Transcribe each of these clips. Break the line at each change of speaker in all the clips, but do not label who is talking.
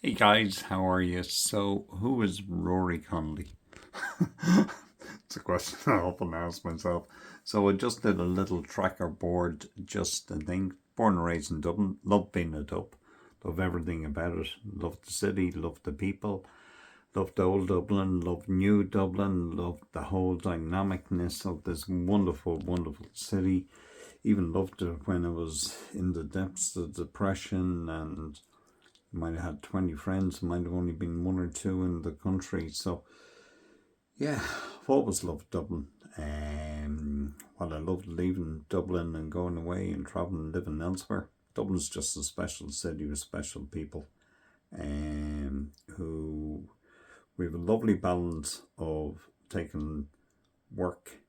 Hey guys, how are you? So, who is Rory Connolly? It's a question I often ask myself. So, I just did a little tracker board, just a thing. Born and raised in Dublin, love being a Dub, love everything about it, love the city, love the people, love the old Dublin, love new Dublin, love the whole dynamicness of this wonderful, wonderful city. Even loved it when I was in the depths of depression and might have had 20 friends, might have only been one or two in the country. So, yeah, I've always loved Dublin. While I loved leaving Dublin and going away and travelling and living elsewhere, Dublin's just a special city with special people who we have a lovely balance of taking work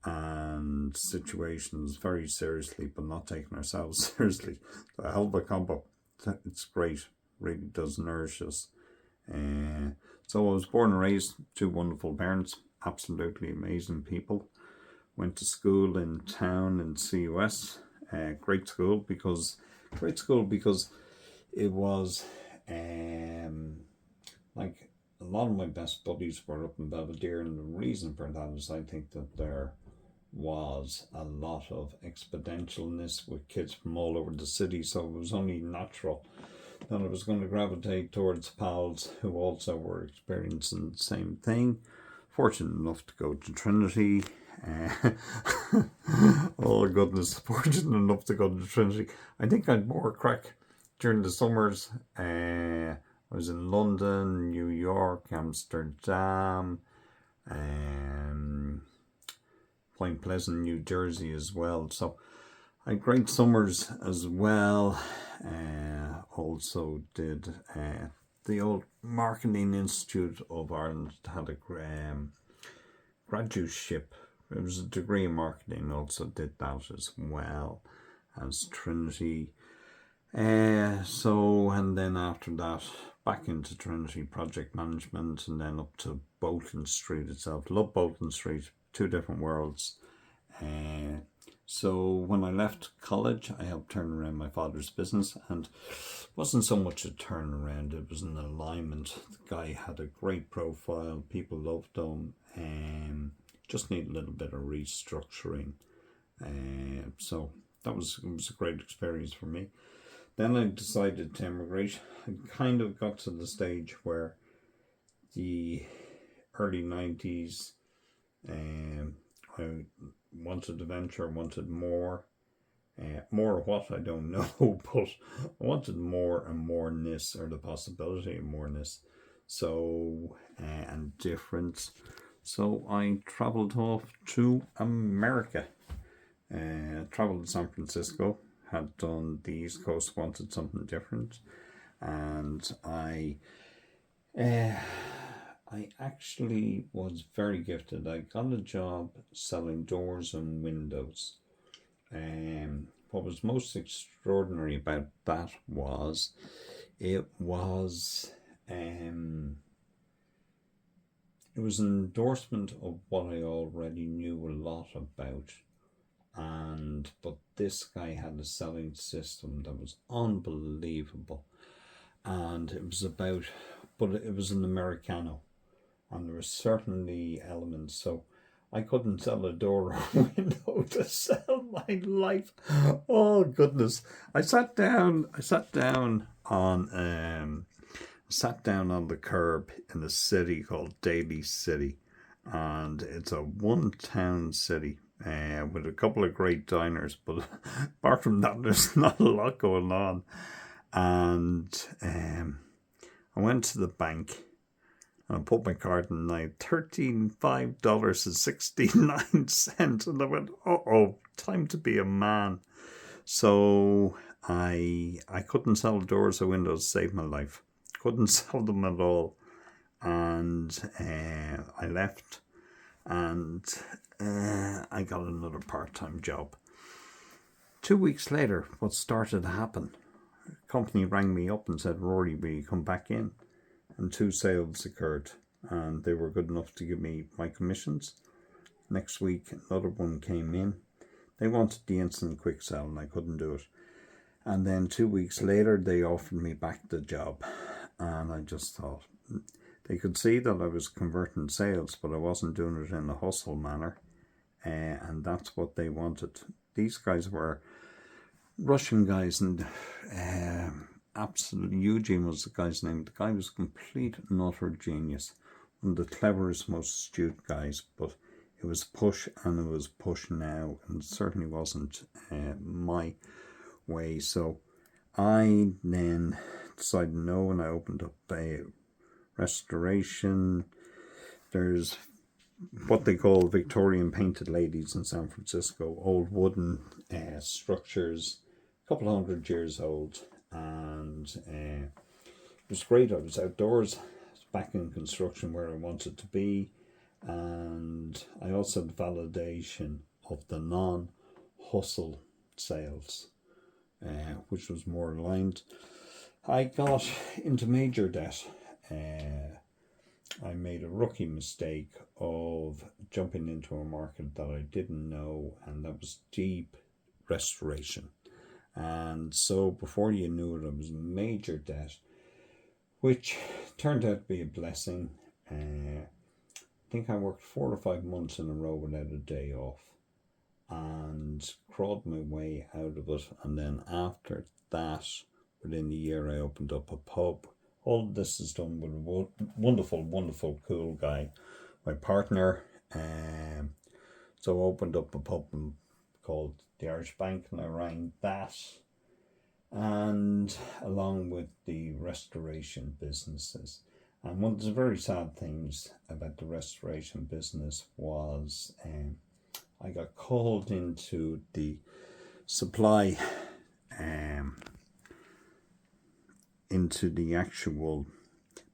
and situations very seriously, but not taking ourselves seriously. A hell of a combo. It's great. Really does nourish us. Uh, so I was born and raised two wonderful parents, absolutely amazing people. Went to school in town in CUS. Great school because it was um, like a lot of my best buddies were up in Belvedere, and the reason for that is I think that there was a lot of exponentialness with kids from all over the city, so it was only natural that I was going to gravitate towards pals who also were experiencing the same thing. Fortunate enough to go to Trinity. Uh, oh goodness, fortunate enough to go to Trinity. I think I had more crack during the summers. I was in London, New York, Amsterdam, um, Point Pleasant, New Jersey as well. So I had great summers as well. Also did the old Marketing Institute of Ireland had a graduateship. It was a degree in marketing. Also did that as well as Trinity. And then after that, back into Trinity project management, and then up to Bolton Street itself. Love Bolton Street, two different worlds. Uh, so when I left college, I helped turn around my father's business, and it wasn't so much a turnaround; it was an alignment. The guy had a great profile; people loved him, and just need a little bit of restructuring. So that was it was a great experience for me. Then I decided to emigrate. I kind of got to the stage where the early 90s, I wanted adventure, wanted more. More of what I don't know, but I wanted more and moreness, or the possibility of moreness. So, and difference. So I travelled off to America. Travelled to San Francisco, had done the East Coast, wanted something different, and uh, I actually was very gifted. I got a job selling doors and windows. What was most extraordinary about that was it was um, it was an endorsement of what I already knew a lot about, and but this guy had a selling system that was unbelievable, and it was about, but it was an Americano, and there were certainly elements. So I couldn't sell a door or window to sell my life. Oh goodness! Sat down on the curb in a city called Daly City, and it's a one-town city. With a couple of great diners, but apart from that, there's not a lot going on. And I went to the bank and I put my card in, and I had $13.69, and I went, oh, time to be a man. So I couldn't sell doors or windows to save my life. Couldn't sell them at all, and I left, and I got another part-time job. 2 weeks later, what started to happen? A company rang me up and said, "Rory, will you come back in?" And two sales occurred, and they were good enough to give me my commissions. Next week, another one came in. They wanted the instant quick sell, and I couldn't do it. And then 2 weeks later, they offered me back the job. And I just thought, they could see that I was converting sales, but I wasn't doing it in a hustle manner. And that's what they wanted. These guys were Russian guys, and absolutely, Eugene was the guy's name. The guy was a complete and utter genius. One of the cleverest, most astute guys, but it was push and it was push now, and it certainly wasn't my way. So I then decided no, and I opened up a restoration. There's what they call Victorian painted ladies in San Francisco, old wooden structures, a couple of 100 years old, and it was great. I was outdoors, back in construction where I wanted to be, and I also had validation of the non-hustle sales, which was more aligned. I got into major debt. I made a rookie mistake of jumping into a market that I didn't know, and that was deep restoration. And so before you knew it, I was in major debt, which turned out to be a blessing. I think I worked 4 or 5 months in a row without a day off and crawled my way out of it. And then after that, within a year, I opened up a pub. All this is done with a wonderful, wonderful, cool guy, my partner. So I opened up a pub called the Irish Bank, and I rang that. And along with the restoration businesses. And one of the very sad things about the restoration business was I got called into the supply, into the actual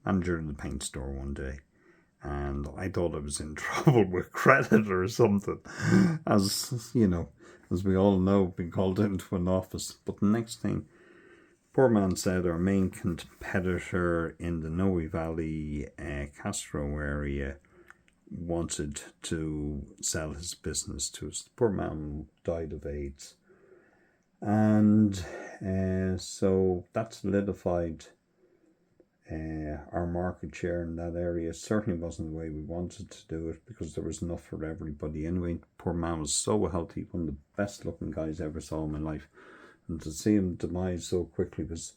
manager of the paint store one day, and I thought I was in trouble with credit or something, as you know, as we all know, being called into an office. But the next thing, poor man said our main competitor in the Noe Valley, Castro area, wanted to sell his business to us. The poor man died of AIDS. And so that solidified our market share in that area. Certainly wasn't the way we wanted to do it, because there was enough for everybody anyway. Poor man was so healthy, one of the best looking guys I ever saw in my life. And to see him demise so quickly was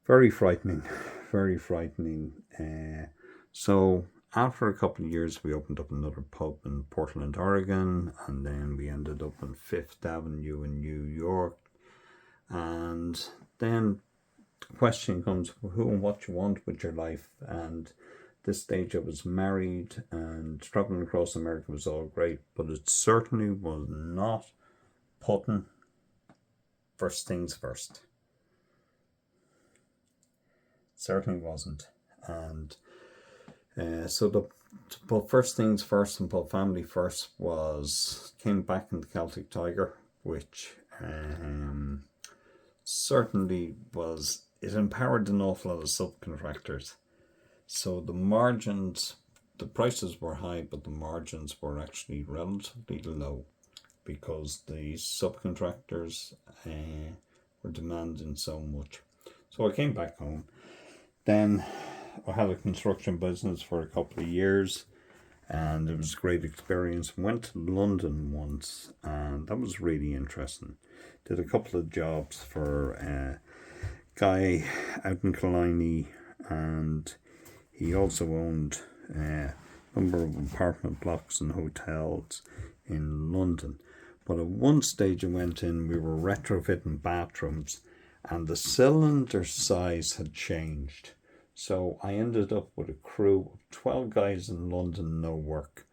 very frightening, very frightening. So after a couple of years, we opened up another pub in Portland, Oregon, and then we ended up on Fifth Avenue in New York. And then the question comes, who and what you want with your life. And this stage I was married, and traveling across America was all great, but it certainly was not putting first things first. Certainly wasn't. And so to put first things first and put family first came back in the Celtic Tiger, which certainly was, it empowered an awful lot of subcontractors. So the margins, the prices were high, but the margins were actually relatively low, because the subcontractors were demanding so much. So I came back home. Then I had a construction business for a couple of years, and it was a great experience. Went to London once, and that was really interesting. Did a couple of jobs for a guy out in Killiney, and he also owned a number of apartment blocks and hotels in London. But at one stage I went in, we were retrofitting bathrooms, and the cylinder size had changed. So I ended up with a crew of 12 guys in London, no work.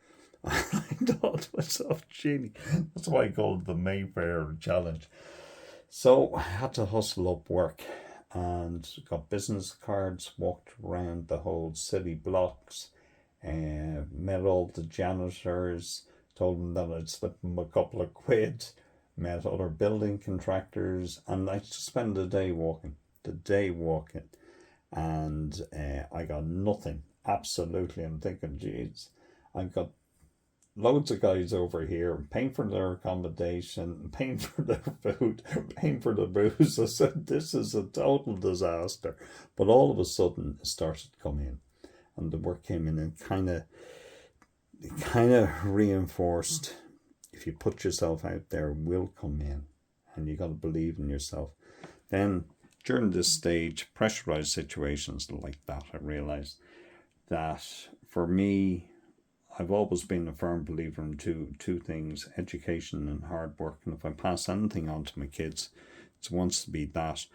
I thought to myself, gee, that's why I called it the Mayfair Challenge. So I had to hustle up work, and got business cards, walked around the whole city blocks, met all the janitors, told them that I'd slip them a couple of quid, met other building contractors, and I just spent the day walking. And I got nothing, absolutely. I'm thinking, geez, I got loads of guys over here paying for their accommodation, paying for their food, paying for the booze. I said, this is a total disaster. But all of a sudden, it started to come in, and the work came in, and kind of reinforced, if you put yourself out there, will come in, and you got to believe in yourself. Then during this stage, pressurized situations like that, I realized that for me, I've always been a firm believer in two things: education and hard work. And if I pass anything on to my kids, it wants to be that.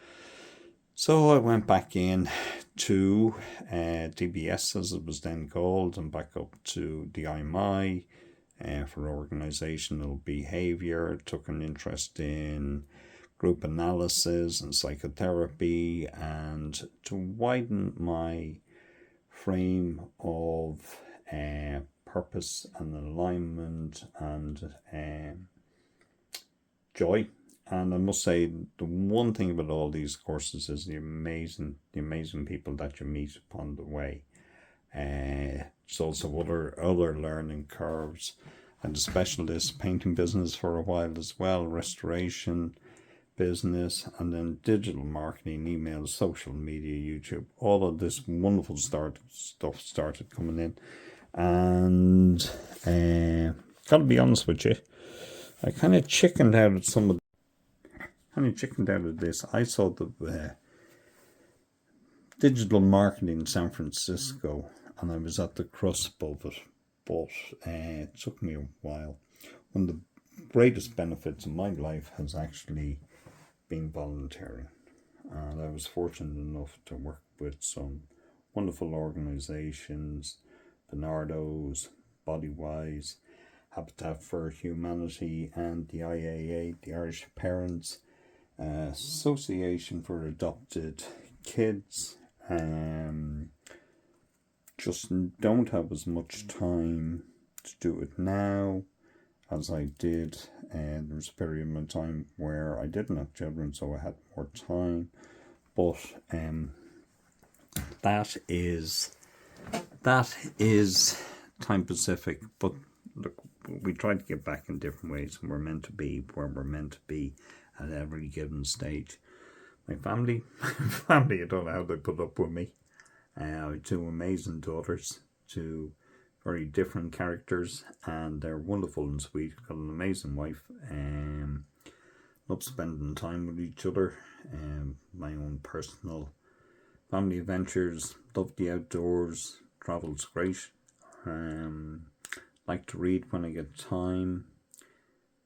So I went back in to DBS, as it was then called, and back up to the IMI for organizational behavior. Took an interest in group analysis and psychotherapy, and to widen my frame of purpose and alignment and joy. And I must say, the one thing about all these courses is the amazing people that you meet upon the way. It's also other learning curves. I had a specialist painting business for a while as well, restoration business, and then digital marketing, email, social media, YouTube. All of this wonderful stuff started coming in. And gotta be honest with you, I kind of chickened out of this. I saw the digital marketing in San Francisco, and I was at the cusp of it, but it took me a while. One of the greatest benefits of my life has actually been volunteering, and I was fortunate enough to work with some wonderful organizations: Bernardo's, Bodywise, Habitat for Humanity, and the IAA, the Irish Parents Association for Adopted Kids. Just don't have as much time to do it now as I did. And there was a period of my time where I didn't have children, so I had more time. But that is time Pacific. But look, we try to get back in different ways, and we're meant to be where we're meant to be at every given stage. My family, I don't know how they put up with me. I have two amazing daughters, two very different characters, and they're wonderful and sweet. Got an amazing wife. Love spending time with each other. My own personal family adventures. Love the outdoors. Travel's great. Like to read when I get time.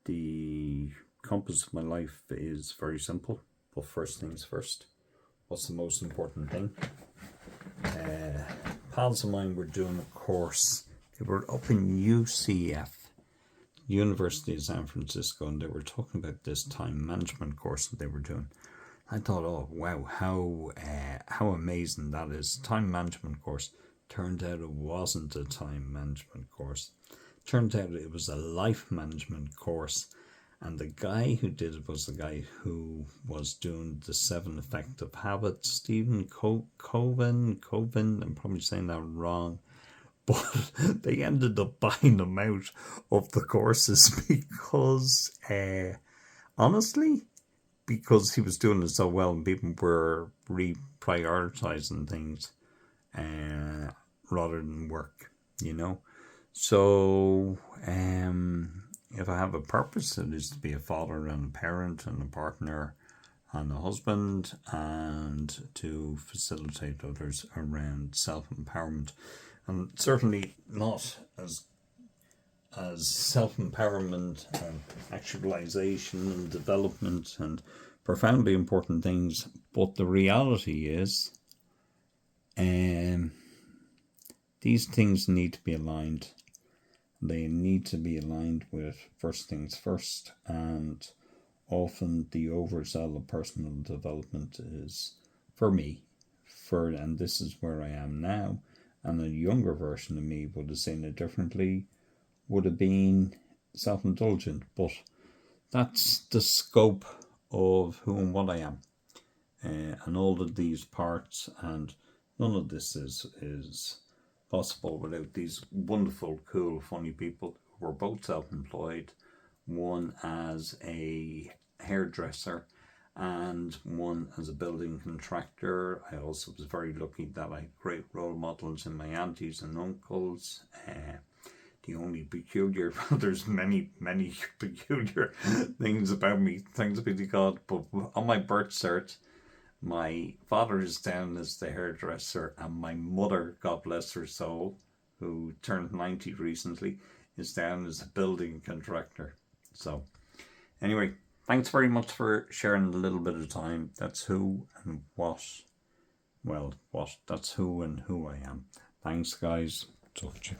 The compass of my life is very simple, but first things first. What's the most important thing? Pals of mine were doing a course. They were up in UCF, University of San Francisco, and they were talking about this time management course that they were doing. I thought, oh wow, how amazing that is. Time management course. Turned out it wasn't a time management course. Turned out it was a life management course. And the guy who did it was the guy who was doing the 7 Effective Habits, Stephen Coven. I'm probably saying that wrong. But they ended up buying him out of the courses because, honestly, because he was doing it so well and people were reprioritizing things rather than work, So, if I have a purpose, it is to be a father and a parent and a partner and a husband, and to facilitate others around self-empowerment. And certainly not as self-empowerment and actualization and development and profoundly important things, but the reality is these things need to be aligned. They need to be aligned with first things first, and often the oversell of personal development is, for me, and this is where I am now, and a younger version of me would have seen it differently, would have been self-indulgent, but that's the scope of who and what I am, and all of these parts, and none of this is possible without these wonderful, cool, funny people who we're both self-employed, one as a hairdresser and one as a building contractor. I also was very lucky that I had great role models in my aunties and uncles. The only peculiar, there's many peculiar things about me, thanks be to God, but on my birth cert, my father is down as the hairdresser, and my mother, God bless her soul, who turned 90 recently, is down as a building contractor. So anyway, thanks very much for sharing a little bit of time. That's who and what. Well, what? That's who and who I am. Thanks, guys. Talk to you.